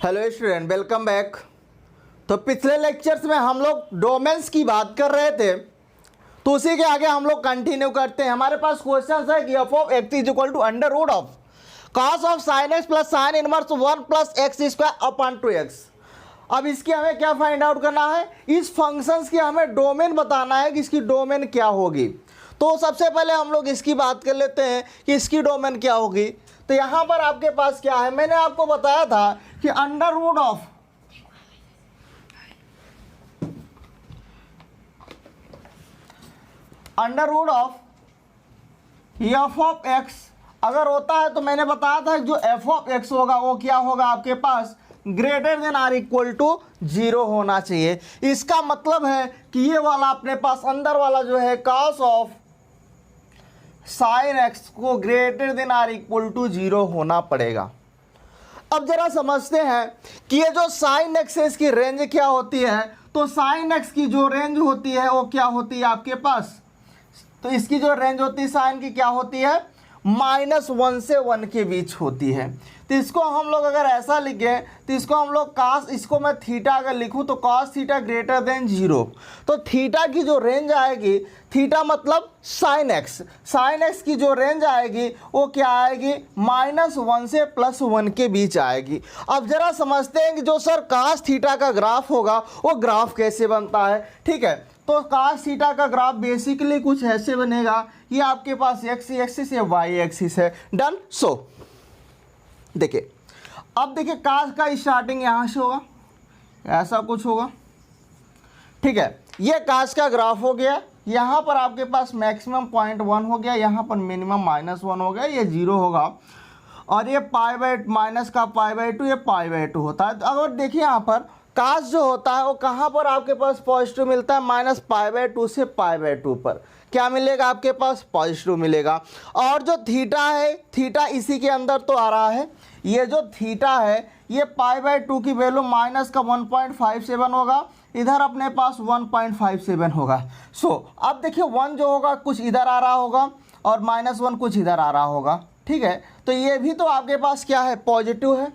Hello student, welcome back. तो पिछले lectures में हम लोग डोमेन्स की बात कर रहे थे, तो उसी के आगे हम लोग कंटिन्यू करते हैं। हमारे पास क्वेश्चन है कि f of x is equal to under root of cos of sine x plus sine inverse 1 plus x square upon 2x। अब इसकी हमें क्या फाइंड आउट करना है, इस फंक्शंस की हमें डोमेन बताना है कि इसकी डोमेन क्या होगी। तो सबसे पहले हम लोग इसकी बात कर लेते हैं कि इसकी डोमेन क्या होगी। तो यहाँ पर आपके पास क्या है, मैंने आपको बताया था कि under root of f of x अगर होता है तो मैंने बताया था जो एफ ऑफ एक्स होगा वो क्या होगा आपके पास greater than or equal to 0 होना चाहिए। इसका मतलब है कि ये वाला अपने पास अंदर वाला जो है कॉस ऑफ साइन एक्स को greater than or equal to 0 होना पड़ेगा। अब जरा समझते हैं कि ये जो साइन एक्स है इसकी रेंज क्या होती है। तो साइन एक्स की जो रेंज होती है वो क्या होती है आपके पास, तो इसकी जो रेंज होती है साइन की क्या होती है, -1 से 1 के बीच होती है। तो इसको हम लोग अगर ऐसा लिखें तो इसको हम लोग कास, इसको मैं थीटा अगर लिखूं तो कॉस थीटा ग्रेटर देन 0। तो थीटा की जो रेंज आएगी, थीटा मतलब साइन एक्स की जो रेंज आएगी वो क्या आएगी, -1 से +1 के बीच आएगी। अब जरा समझते हैं कि जो सर कास थीटा का ग्राफ होगा वो ग्राफ कैसे बनता है। ठीक है, तो कास थीटा का ग्राफ बेसिकली कुछ ऐसे बनेगा, ये आपके पास एक्स एक्सिस या वाई एक्सिस है। डन। सो देखिए, अब देखिए कास का स्टार्टिंग यहाँ से होगा, ऐसा कुछ होगा। ठीक है, ये कास का ग्राफ हो गया। यहाँ पर आपके पास मैक्सिमम 0.1 हो गया, यहाँ पर मिनिमम -1 हो गया, ये 0 होगा। और ये माइनस का π/2, ये π/2 होता है। तो अगर देखिए यहाँ पर कास जो होता है वो कहाँ पर आपके पास पॉजिटिव मिलता है, -π/2 से π/2 पर क्या मिलेगा आपके पास, पॉजिटिव मिलेगा। और जो थीटा है, थीटा इसी के अंदर तो आ रहा है, ये जो थीटा है ये π/2 की वैल्यू माइनस का 1.57 होगा, इधर अपने पास 1.57 होगा। सो अब देखिए 1 जो होगा कुछ इधर आ रहा होगा और -1 कुछ इधर आ रहा होगा। ठीक है, तो ये भी तो आपके पास क्या है, पॉजिटिव है।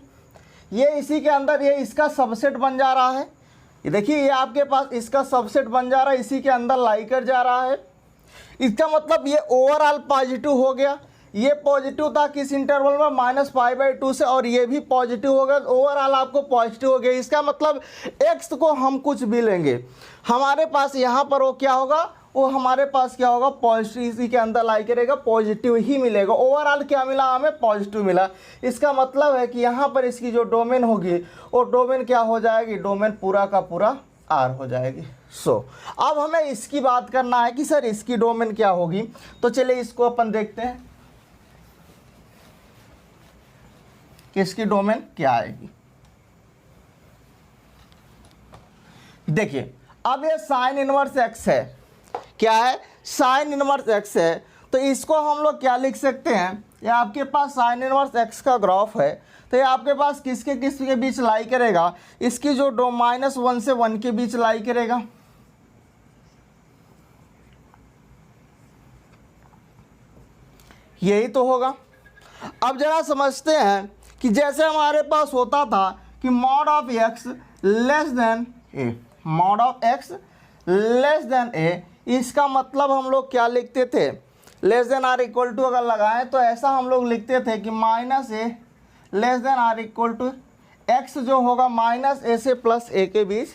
ये इसी के अंदर ये इसका सबसेट बन जा रहा है। ये देखिए ये आपके पास इसका सबसेट बन जा रहा है, इसी के अंदर लाई कर जा रहा है। इसका मतलब ये ओवरऑल पॉजिटिव हो गया। ये पॉजिटिव था किस इंटरवल में, -π/2 से, और ये भी पॉजिटिव हो गया, ओवरऑल आपको पॉजिटिव हो गया। इसका मतलब एक्स को हम कुछ भी लेंगे, हमारे पास यहाँ पर वो क्या होगा, वो हमारे पास क्या होगा, पॉजिटिव इसी के अंदर लाई करेगा, पॉजिटिव ही मिलेगा। ओवरऑल क्या मिला हमें, पॉजिटिव मिला। इसका मतलब है कि यहाँ पर इसकी जो डोमेन होगी वो डोमेन क्या हो जाएगी, डोमेन पूरा का पूरा आर हो जाएगी। सो अब हमें इसकी बात करना है कि सर इसकी डोमेन क्या होगी। तो चलिए इसको अपन देखते हैं कि इसकी डोमेन क्या आएगी। देखिए अब ये साइन इनवर्स एक्स है, क्या है, साइन इनवर्स एक्स है। तो इसको हम लोग क्या लिख सकते हैं, ये आपके पास साइन इनवर्स एक्स का ग्राफ है। तो ये आपके पास किसके बीच लाई करेगा, इसकी जो -1 से 1 के बीच लाई करेगा। यही तो होगा। अब जरा समझते हैं कि जैसे हमारे पास होता था कि mod of x less than A, mod of x less than A, इसका मतलब हम लोग क्या लिखते थे, less than or equal to अगर लगाएं तो ऐसा हम लोग लिखते थे कि -a less than or equal to x जो होगा -a से +a के बीच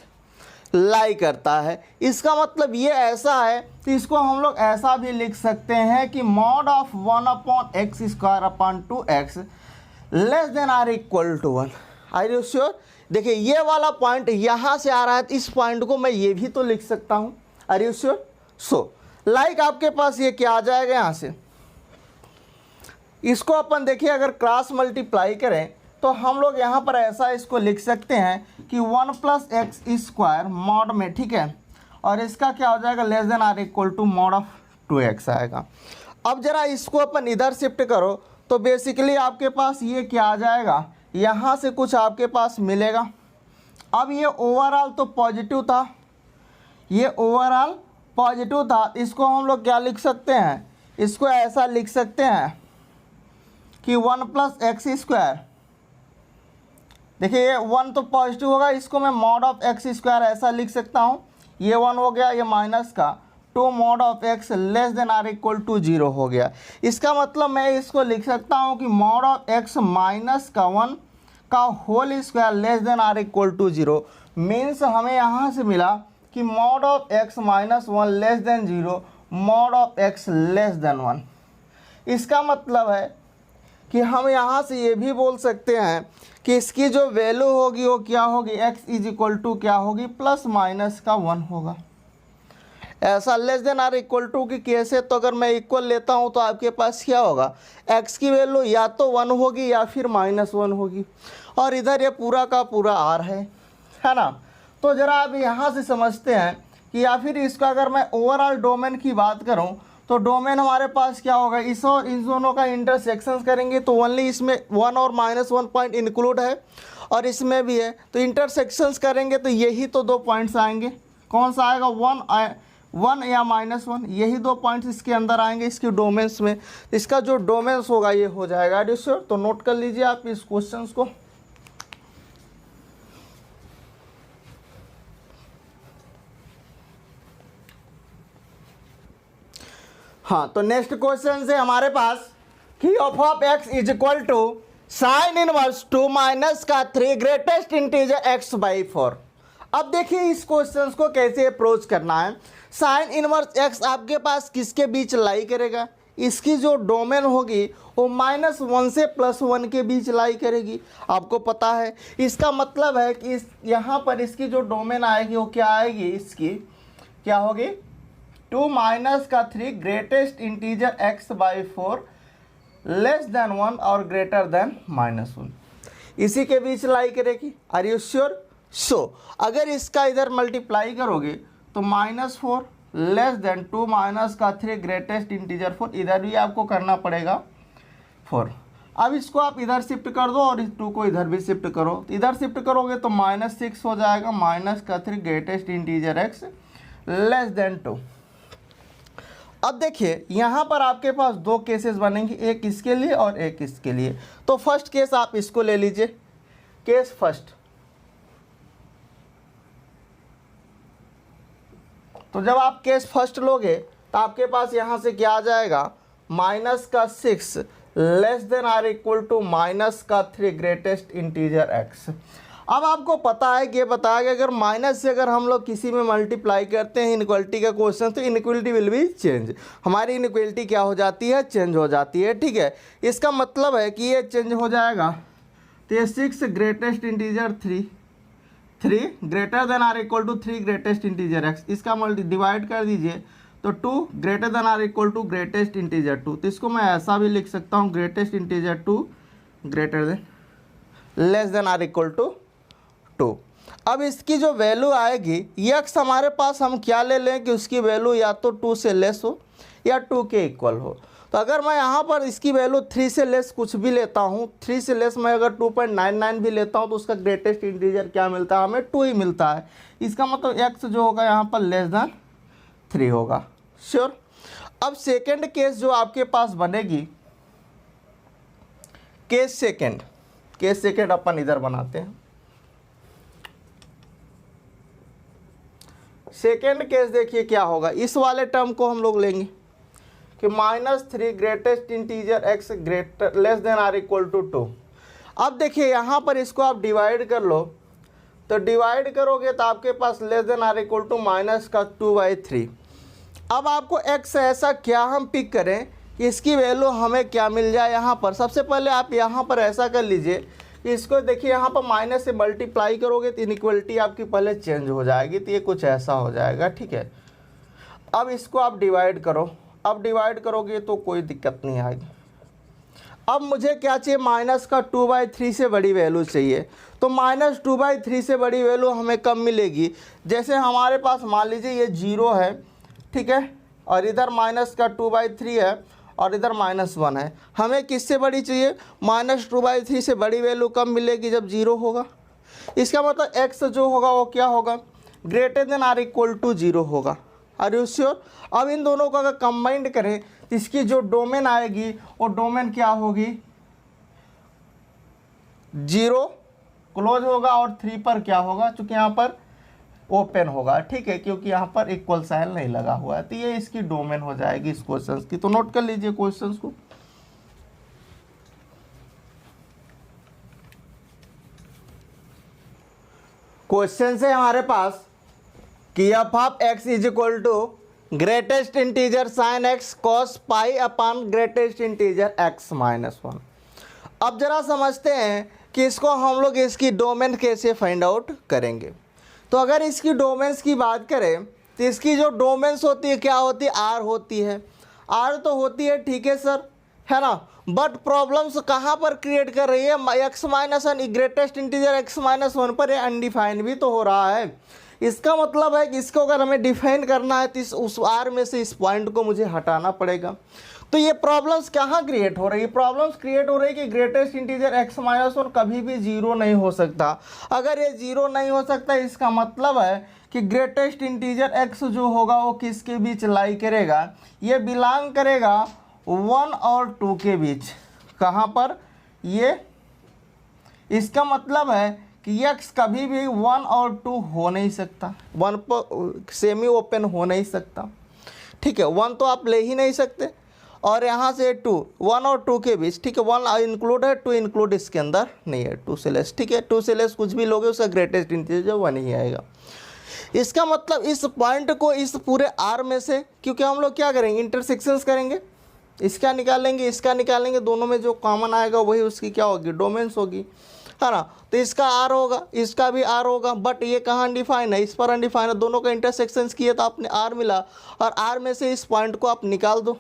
लाई करता है। इसका मतलब ये ऐसा है कि इसको हम लोग ऐसा भी लिख सकते हैं कि mod of 1/x² 2x less than or equal to 1। Are you sure. देखिए ये वाला पॉइंट यहाँ से आ रहा है, तो इस पॉइंट को मैं ये भी तो लिख सकता हूँ। Are you sure. So like आपके पास ये क्या आ जाएगा, यहाँ से इसको अपन देखिए अगर क्रॉस मल्टीप्लाई करें तो हम लोग यहाँ पर ऐसा इसको लिख सकते हैं कि 1 + x² मॉड में, ठीक है, और इसका क्या हो जाएगा, less than or equal to mod of 2x आएगा। अब जरा इसको अपन इधर शिफ्ट करो तो बेसिकली आपके पास ये क्या आ जाएगा, यहाँ से कुछ आपके पास मिलेगा। अब ये ओवरऑल तो पॉजिटिव था, ये ओवरऑल पॉजिटिव था, इसको हम लोग क्या लिख सकते हैं, इसको ऐसा लिख सकते हैं कि 1 + x² देखिए ये 1 तो पॉजिटिव होगा, इसको मैं मॉड ऑफ एक्स स्क्वायर ऐसा लिख सकता हूँ, ये 1 हो गया, ये माइनस का 2 mod of x less than or equal to 0 हो गया। इसका मतलब मैं इसको लिख सकता हूँ कि मॉड ऑफ एक्स माइनस का 1 का whole square less than or equal to 0 means हमें यहाँ से मिला कि mod of x minus 1 less than 0 mod of x less than 1। इसका मतलब है कि हम यहाँ से ये भी बोल सकते हैं कि इसकी जो वैल्यू होगी वो क्या होगी, x इज इक्वल टू क्या होगी, प्लस माइनस का 1 होगा। ऐसा less than or equal to की केस है, तो अगर मैं इक्वल लेता हूँ तो आपके पास क्या होगा, x की वैल्यू या तो 1 होगी या फिर -1 होगी, और इधर ये पूरा का पूरा r है ना। तो ज़रा आप यहाँ से समझते हैं कि या फिर इसका अगर मैं ओवरऑल डोमेन की बात करूँ तो डोमेन हमारे पास क्या होगा, इस और इन दोनों का इंटरसेक्शंस करेंगे तो ओनली इसमें 1 और -1 पॉइंट इंक्लूड है और इसमें भी है, तो इंटरसेक्शंस करेंगे तो यही तो 2 पॉइंट्स आएंगे। कौन सा आएगा, 1 या -1, यही 2 पॉइंट्स इसके अंदर आएंगे इसके डोमेन्स में। इसका जो डोमेन्स होगा ये हो जाएगा डिस्योर। तो नोट कर लीजिए आप इस क्वेश्चन को। हाँ, तो नेक्स्ट क्वेश्चन से हमारे पास कि of of x is equal to sine inverse 2 minus का 3 ग्रेटेस्ट इंटीजर x बाई 4। अब देखिए इस क्वेश्चन को कैसे अप्रोच करना है। साइन इनवर्स x आपके पास किसके बीच लाई करेगा, इसकी जो डोमेन होगी वो -1 से +1 के बीच लाई करेगी, आपको पता है। इसका मतलब है कि इस यहाँ पर इसकी जो डोमेन आएगी वो क्या आएगी, इसकी क्या होगी, 2 माइनस का 3 greatest integer x by 4 less than 1 और ग्रेटर देन -1, इसी के बीच लाई करेगी। Are you sure? सो अगर इसका इधर मल्टीप्लाई करोगे तो -4 लेस देन 2 माइनस का 3 ग्रेटेस्ट इंटीजर 4, इधर भी आपको करना पड़ेगा 4। अब इसको आप इधर शिफ्ट कर दो और इस 2 को इधर भी शिफ्ट करो, तो इधर शिफ्ट करोगे तो -6 हो जाएगा, माइनस का 3 greatest integer x less than 2। अब देखिए यहाँ पर आपके पास 2 केसेस बनेंगे, एक इसके लिए और एक इसके लिए। तो फर्स्ट केस आप इसको ले लीजिए, केस फर्स्ट। तो जब आप केस फर्स्ट लोगे तो आपके पास यहाँ से क्या आ जाएगा, -6 less than or equal to -3 greatest integer x। अब आपको पता है कि ये बताया कि अगर माइनस से अगर हम लोग किसी में मल्टीप्लाई करते हैं इनइक्वलिटी का क्वेश्चन, तो इनइक्वलिटी विल बी चेंज, हमारी इनइक्वलिटी क्या हो जाती है, चेंज हो जाती है। ठीक है, इसका मतलब है कि ये चेंज हो जाएगा। तो ये 6 greatest integer 3 greater than or equal to 3 greatest integer x, इसका डिवाइड कर दीजिए तो 2 greater than or equal to greatest integer 2। तो इसको मैं ऐसा भी लिख सकता हूँ, greatest integer 2 greater than less than or equal to 2। अब इसकी जो वैल्यू आएगी x हमारे पास हम क्या ले लें कि उसकी वैल्यू या तो 2 से लेस हो या 2 के इक्वल हो। तो अगर मैं यहाँ पर इसकी वैल्यू 3 से लेस कुछ भी लेता हूँ, 3 से लेस मैं अगर 2.99 भी लेता हूँ तो उसका ग्रेटेस्ट इंटीजर क्या मिलता है, हमें 2 ही मिलता है। इसका मतलब x जो होगा यहाँ पर लेस देन 3 होगा। श्योर। अब सेकेंड केस जो आपके पास बनेगी, केस सेकेंड अपन इधर बनाते हैं। सेकेंड केस देखिए क्या होगा, इस वाले टर्म को हम लोग लेंगे कि -3 greatest integer x greater less than or equal to 2। अब देखिए यहाँ पर इसको आप डिवाइड कर लो, तो डिवाइड करोगे तो आपके पास less than or equal to -2/3। अब आपको x ऐसा क्या हम पिक करें कि इसकी वैल्यू हमें क्या मिल जाए। यहाँ पर सबसे पहले आप यहाँ पर ऐसा कर लीजिए कि इसको देखिए यहाँ पर माइनस से मल्टीप्लाई करोगे तो इनइक्वलिटी आपकी पहले चेंज हो जाएगी, तो ये कुछ ऐसा हो जाएगा। ठीक है, अब इसको आप डिवाइड करो, अब डिवाइड करोगे तो कोई दिक्कत नहीं आएगी। अब मुझे क्या चाहिए, -2/3 से बड़ी वैल्यू चाहिए। तो -2/3 से बड़ी वैल्यू हमें कब मिलेगी, जैसे हमारे पास मान लीजिए ये 0 है, ठीक है, और इधर -2/3 है और इधर -1 है। हमें किससे बड़ी चाहिए, -2/3 से बड़ी वैल्यू कब मिलेगी, जब 0 होगा। इसका मतलब x जो होगा वो क्या होगा, greater than or equal to 0 होगा। Are you sure? अब इन दोनों को अगर कंबाइंड करें तो इसकी जो डोमेन आएगी वो डोमेन क्या होगी, 0 क्लोज होगा और 3 पर क्या होगा, चूंकि यहाँ पर ओपन होगा, ठीक है, क्योंकि यहाँ पर इक्वल साइन नहीं लगा हुआ है। तो ये इसकी डोमेन हो जाएगी इस क्वेश्चन की। तो नोट कर लीजिए क्वेश्चन को। क्वेश्चन है हमारे पास कि f of x is equal to greatest integer sine x cos pi upon greatest integer x minus 1। अब जरा समझते हैं कि इसको हम लोग इसकी डोमेन कैसे फाइंड आउट करेंगे। तो अगर इसकी डोमेन्स की बात करें तो इसकी जो डोमेन्स होती है क्या होती है, आर होती है। आर तो होती है, ठीक है सर, है ना, बट प्रॉब्लम्स कहाँ पर क्रिएट कर रही है, x minus 1 greatest integer x minus 1 पर, ये अनडिफाइंड भी तो हो रहा है। इसका मतलब है कि इसको अगर हमें डिफाइन करना है तो उस आर में से इस पॉइंट को मुझे हटाना पड़ेगा। तो ये प्रॉब्लम्स कहाँ क्रिएट हो रही है, प्रॉब्लम्स क्रिएट हो रही है कि ग्रेटेस्ट इंटीजर एक्स माइनस 1 कभी भी 0 नहीं हो सकता। अगर ये 0 नहीं हो सकता इसका मतलब है कि ग्रेटेस्ट इंटीजर एक्स जो होगा वो किसके बीच लाई करेगा, ये बिलोंग करेगा 1 और 2 के बीच। कहाँ पर, ये इसका मतलब है कि x कभी भी 1 और 2 हो नहीं सकता, 1 पर सेमी ओपन हो नहीं सकता, ठीक है, 1 तो आप ले ही नहीं सकते, और यहाँ से 2, 1 और 2 के बीच, ठीक है, 1 इंक्लूड है, 2 इंक्लूड इसके अंदर नहीं है, 2 से लेस, ठीक है, 2 से लेस कुछ भी लोगे उसका ग्रेटेस्ट इंटीजर 1 ही आएगा। इसका मतलब इस पॉइंट को इस पूरे आर में से, क्योंकि हम लोग क्या करेंगे, इंटरसेक्शंस करेंगे, इसका निकालेंगे, इसका निकालेंगे, दोनों में जो कॉमन आएगा वही उसकी क्या होगी, डोमेन्स होगी, है ना। तो इसका आर होगा, इसका भी आर होगा, बट ये कहाँ अनडिफाइन है, इस पर अनडिफाइन है। दोनों का इंटरसेक्शंस किए तो आपने आर मिला, और आर में से इस पॉइंट को आप निकाल दो,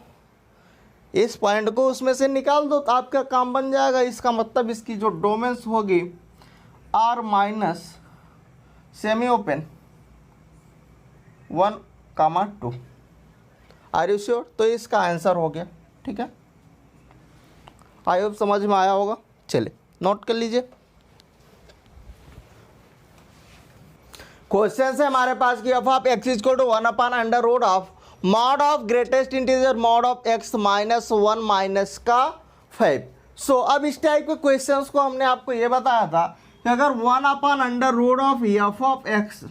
इस पॉइंट को उसमें से निकाल दो, तो आपका काम बन जाएगा। इसका मतलब इसकी जो डोमेन्स होगी R minus semi open 1, 2। Are you sure? तो इसका आंसर हो गया, ठीक है, आई होप समझ में आया होगा। चलिए नोट कर लीजिए। क्वेश्चन है हमारे पास कि f of x is equal to 1 upon under root of mod of greatest integer mod of x minus 1 minus का 5। सो अब इस टाइप के क्वेश्चंस को हमने आपको ये बताया था कि अगर 1 upon under root of f of x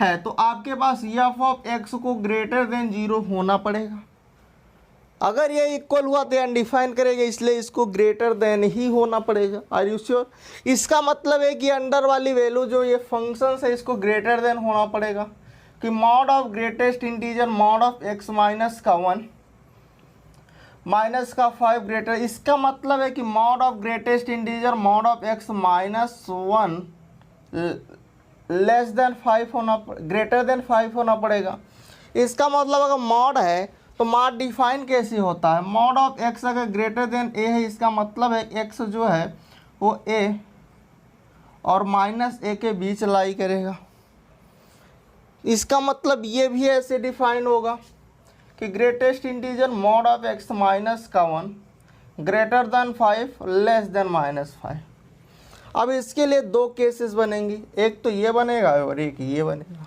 है तो आपके पास एफ ऑफ एक्स को ग्रेटर देन 0 होना पड़ेगा। अगर ये इक्वल हुआ तो अनडिफाइन करेगा, इसलिए इसको ग्रेटर देन ही होना पड़ेगा। Are you sure? इसका मतलब है कि अंडर वाली वैल्यू जो ये फंक्शन है इसको ग्रेटर देन होना पड़ेगा, कि mod of greatest integer mod of x minus का 1 माइनस का 5 ग्रेटर। इसका मतलब है कि mod of greatest integer mod of x minus 1 less than 5 होना, ग्रेटर देन 5 होना पड़ेगा। इसका मतलब अगर मॉड है तो मॉड डिफाइन कैसे होता है, मॉड ऑफ एक्स अगर ग्रेटर देन ए है, इसका मतलब है एक्स जो है वो ए और माइनस ए के बीच लाई करेगा। इसका मतलब ये भी ऐसे डिफाइन होगा कि greatest integer mod of x minus का 1 greater than 5 less than minus 5। अब इसके लिए 2 केसेस बनेंगी, एक तो ये बनेगा और एक ये बनेगा।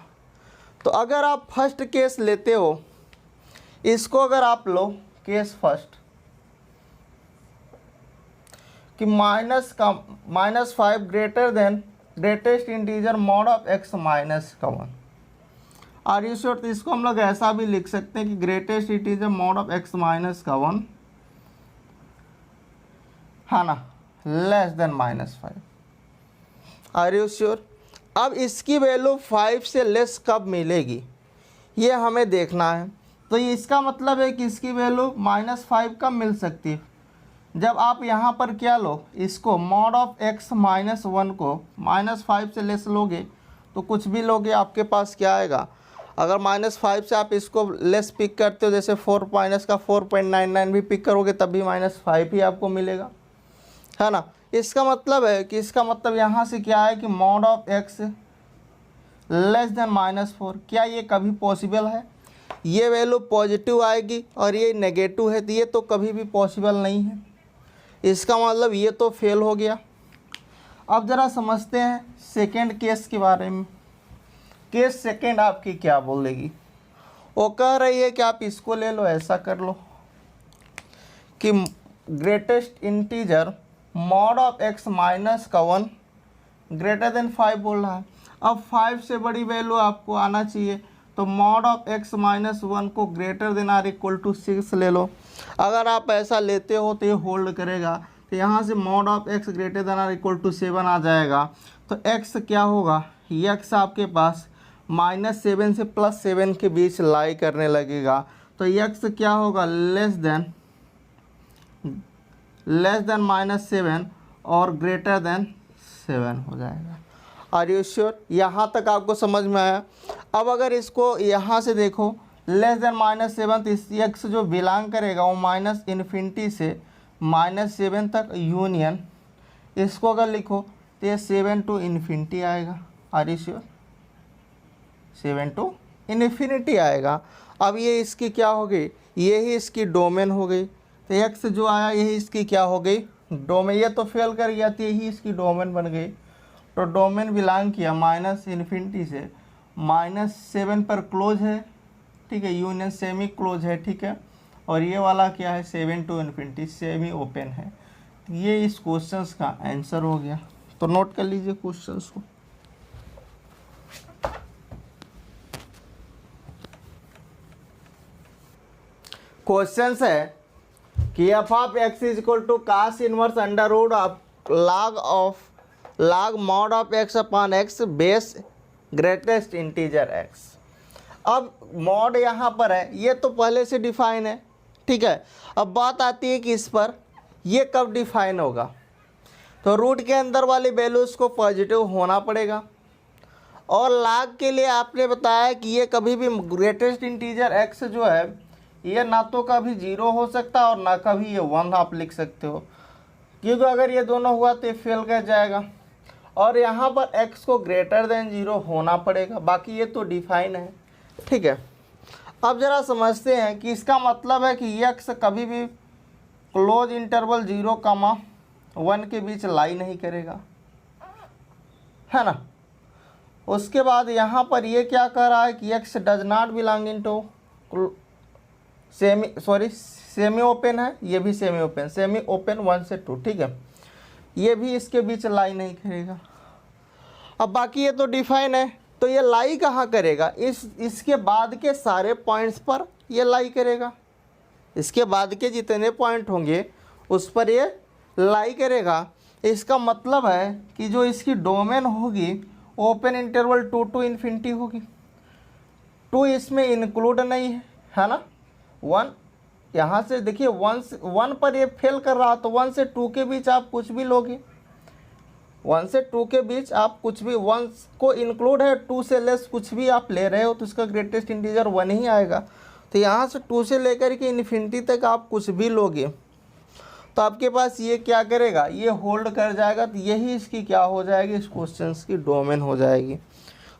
तो अगर आप फर्स्ट केस लेते हो, इसको अगर आप लो केस फर्स्ट कि -5 greater than greatest integer mod of x minus का 1। Are you sure? तो इसको हम लोग ऐसा भी लिख सकते हैं कि greatest integer mod of x minus का 1 है ना, less than -5। Are you sure? अब इसकी वैल्यू 5 से लेस कब मिलेगी ये हमें देखना है। तो इसका मतलब है कि इसकी वैल्यू -5 कब मिल सकती है, जब आप यहाँ पर क्या लो, इसको मॉड ऑफ एक्स माइनस 1 को -5 से लेस लोगे तो कुछ भी लोगे आपके पास क्या आएगा। अगर -5 से आप इसको लेस पिक करते हो, जैसे 4 माइनस का 4.99 भी पिक करोगे तब भी -5 ही आपको मिलेगा, है ना। इसका मतलब है कि इसका मतलब यहाँ से क्या है कि mod of x less then -4, क्या ये कभी पॉसिबल है? ये वैल्यू पॉजिटिव आएगी और ये नेगेटिव है, तो ये तो कभी भी पॉसिबल नहीं है। इसका मतलब ये तो फेल हो गया। अब ज़रा समझते हैं सेकेंड केस के बारे में। केस सेकेंड आपकी क्या बोलेगी, वो कह रही है कि आप इसको ले लो, ऐसा कर लो कि greatest integer mod of x minus का 1 ग्रेटर देन 5 बोल रहा है। अब 5 से बड़ी वैल्यू आपको आना चाहिए, तो मॉड ऑफ x माइनस 1 को greater than or equal to 6 ले लो। अगर आप ऐसा लेते हो तो ये होल्ड करेगा, तो यहाँ से mod of x greater than or equal to 7 आ जाएगा। तो x क्या होगा, x आपके पास -7 से +7 के बीच लाई करने लगेगा। तो x क्या होगा, लेस देन -7 और ग्रेटर देन 7 हो जाएगा। Are you sure? यहाँ तक आपको समझ में आया? अब अगर इसको यहाँ से देखो लेस देन -7, तो इस x जो बिलोंग करेगा वो -∞ से -7 तक यूनियन, इसको अगर लिखो तो ये 7 टू इन्फिनिटी आएगा। Are you sure? 7 to infinity आएगा। अब ये इसकी क्या हो गई, ये ही इसकी डोमेन हो गई। तो x जो आया यही इसकी क्या हो गई, डोमेन। ये तो फेल कर गया तो यही इसकी डोमेन बन गई। तो डोमेन बिलोंग किया -∞ से -7 पर क्लोज है, ठीक है, यूनियन सेमी क्लोज है, ठीक है। और ये वाला क्या है, 7 टू इन्फिनिटी सेमी ओपन है। ये इस क्वेश्चंस का आंसर हो गया। तो नोट कर लीजिए क्वेश्चंस को। क्वेश्चंस है कि f of x is equal to cos inverse under root of log mod of x upon x base greatest integer x। अब मॉड यहाँ पर है, ये तो पहले से डिफाइन है, ठीक है। अब बात आती है कि इस पर ये कब डिफाइन होगा, तो रूट के अंदर वाली वैल्यूज़ को पॉजिटिव होना पड़ेगा। और log के लिए आपने बताया कि ये कभी भी ग्रेटेस्ट इंटीजर x जो है ये ना तो कभी 0 हो सकता और ना कभी ये 1 आप लिख सकते हो, क्योंकि अगर ये दोनों हुआ तो ये फेल कर जाएगा। और यहाँ पर x को ग्रेटर देन 0 होना पड़ेगा, बाकी ये तो डिफाइन है, ठीक है। अब ज़रा समझते हैं कि इसका मतलब है कि x कभी भी क्लोज इंटरवल 0, 1 के बीच लाई नहीं करेगा, है ना। उसके बाद यहाँ पर ये क्या कह रहा है कि x does not belong in to semi open है, ये भी सेमी ओपन, सेमी ओपन 1 से 2, ठीक है। ये भी इसके बीच लाई नहीं करेगा। अब बाकी ये तो डिफाइन है, तो ये लाई कहाँ करेगा, इसके बाद के सारे पॉइंट्स पर ये लाई करेगा। इसके बाद के जितने पॉइंट होंगे उस पर ये लाई करेगा। इसका मतलब है कि जो इसकी डोमेन होगी ओपन इंटरवल 2 टू इन्फिनिटी होगी। 2 इसमें इंक्लूड नहीं है ना। 1 यहाँ से देखिए 1 पर ये फेल कर रहा, तो 1 से 2 के बीच आप कुछ भी लोगे, 1 से 2 के बीच आप कुछ भी, 1 को इंक्लूड है, 2 से लेस कुछ भी आप ले रहे हो तो इसका ग्रेटेस्ट इंटीजर 1 ही आएगा। तो यहाँ से 2 से लेकर के इन्फिनिटी तक आप कुछ भी लोगे तो आपके पास ये क्या करेगा, ये होल्ड कर जाएगा। तो यही इसकी क्या हो जाएगी, इस क्वेश्चन की डोमेन हो जाएगी।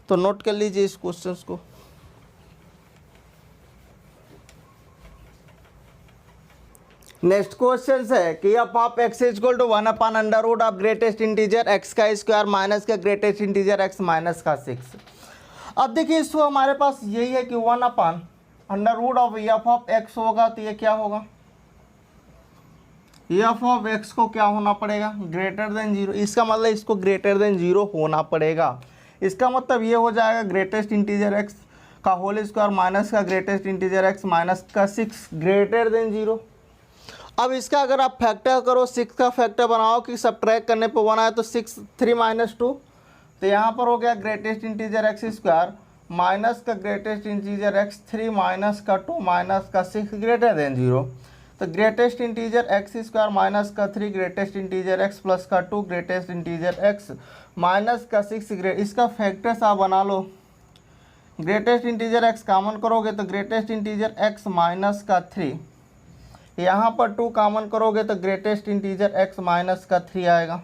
तो नोट कर लीजिए इस क्वेश्चन को। नेक्स्ट क्वेश्चन है कि f of x is equal to 1 upon under root of greatest integer x का स्क्वायर माइनस का ग्रेटेस्ट इंटीजर एक्स माइनस का 6। अब देखिए इसको हमारे पास यही है कि 1 upon under root of f of x होगा, तो ये क्या होगा, एफ ऑफ एक्स को क्या होना पड़ेगा, ग्रेटर देन 0। इसका मतलब इसको ग्रेटर देन 0 होना पड़ेगा। इसका मतलब ये हो जाएगा ग्रेटेस्ट इंटीजर एक्स का होल स्क्वायर माइनस का ग्रेटेस्ट इंटीजर एक्स माइनस का 6 ग्रेटर देन 0। अब इसका अगर आप फैक्टर करो, 6 का फैक्टर बनाओ कि सब्ट्रैक्ट करने पे 1 आए तो 6 3 माइनस 2, तो यहाँ पर हो गया greatest integer x square minus का ग्रेटेस्ट इंटीजर एक्स 3 माइनस का 2 माइनस का 6 ग्रेटर देन 0। तो greatest integer x square minus का 3 ग्रेटेस्ट इंटीजर एक्स प्लस का 2 ग्रेटेस्ट इंटीजर एक्स माइनस का 6 इसका फैक्टर्स आप बना लो। ग्रेटेस्ट इंटीजर एक्स कॉमन करोगे तो ग्रेटेस्ट इंटीजर एक्स माइनस का 3, यहाँ पर 2 कॉमन करोगे तो ग्रेटेस्ट इंटीजर एक्स माइनस का 3 आएगा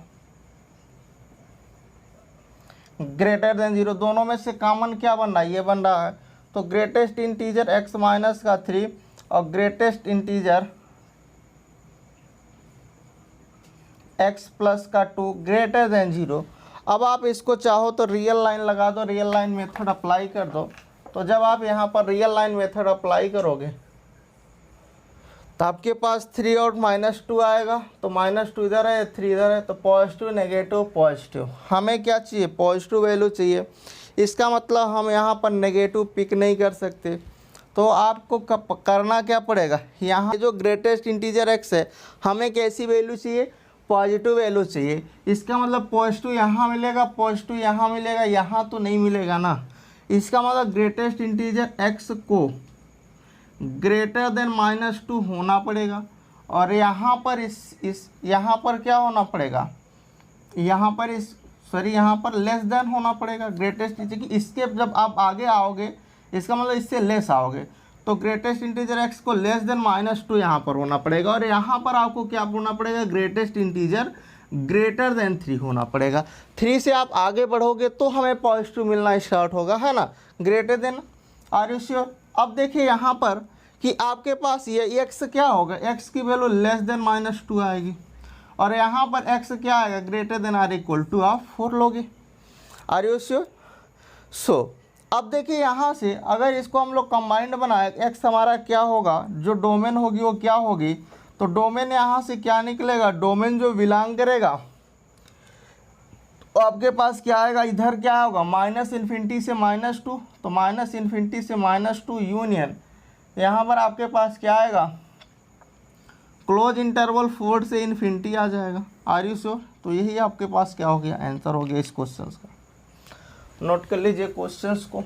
ग्रेटर देन 0। दोनों में से कॉमन क्या बन रहा है, ये बन रहा है। तो ग्रेटेस्ट इंटीजर एक्स माइनस का 3 और ग्रेटेस्ट इंटीजर एक्स प्लस का 2 ग्रेटर देन 0। अब आप इसको चाहो तो रियल लाइन लगा दो, रियल लाइन मेथड अप्लाई कर दो। तो जब आप यहाँ पर रियल लाइन मेथड अप्लाई करोगे तो आपके पास 3 और -2 आएगा, तो -2 इधर है, 3 इधर है, तो पॉजिटिव नेगेटिव पॉजिटिव। हमें क्या चाहिए? पॉजिटिव वैल्यू चाहिए। इसका मतलब हम यहाँ पर नेगेटिव पिक नहीं कर सकते, तो आपको करना क्या पड़ेगा? यहाँ जो ग्रेटेस्ट इंटीजर x है, हमें कैसी वैल्यू चाहिए? पॉजिटिव वैल्यू चाहिए। इसका मतलब पॉजिटिव यहाँ मिलेगा, पॉजिटिव यहाँ मिलेगा, यहाँ तो नहीं मिलेगा ना। इसका मतलब ग्रेटेस्ट इंटीजर x को ग्रेटर देन -2 होना पड़ेगा, और यहाँ पर यहाँ पर क्या होना पड़ेगा? यहाँ पर यहाँ पर लेस देन होना पड़ेगा ग्रेटेस्ट इंटीजर की। इसके जब आप आगे आओगे, इसका मतलब इससे लेस आओगे, तो ग्रेटेस्ट इंटीजर x को लेस देन -2 यहाँ पर होना पड़ेगा, और यहाँ पर आपको क्या होना पड़ेगा? ग्रेटेस्ट इंटीजर ग्रेटर देन 3 होना पड़ेगा। 3 से आप आगे बढ़ोगे तो हमें पॉजिटिव मिलना स्टार्ट होगा, है ना, greater than. Are you sure? अब देखिए यहाँ पर कि आपके पास ये x क्या होगा? x की वैल्यू लेस देन -2 आएगी, और यहाँ पर x क्या आएगा? Greater than or equal to आप 4 लोगे। Are you sure? सो अब देखिए यहाँ से अगर इसको हम लोग कंबाइंड बनाए, x हमारा क्या होगा? जो डोमेन होगी वो क्या होगी? तो डोमेन यहाँ से क्या निकलेगा? डोमेन जो बिलोंग करेगा, तो आपके पास क्या आएगा? इधर क्या होगा? -∞ से -2, तो -∞ से -2 यूनियन, यहाँ पर आपके पास क्या आएगा? क्लोज इंटरवल 4 से इन्फिनिटी आ जाएगा। Are you sure? तो यही आपके पास क्या हो गया? आंसर हो गया इस क्वेश्चन का। नोट कर लीजिए क्वेश्चंस को।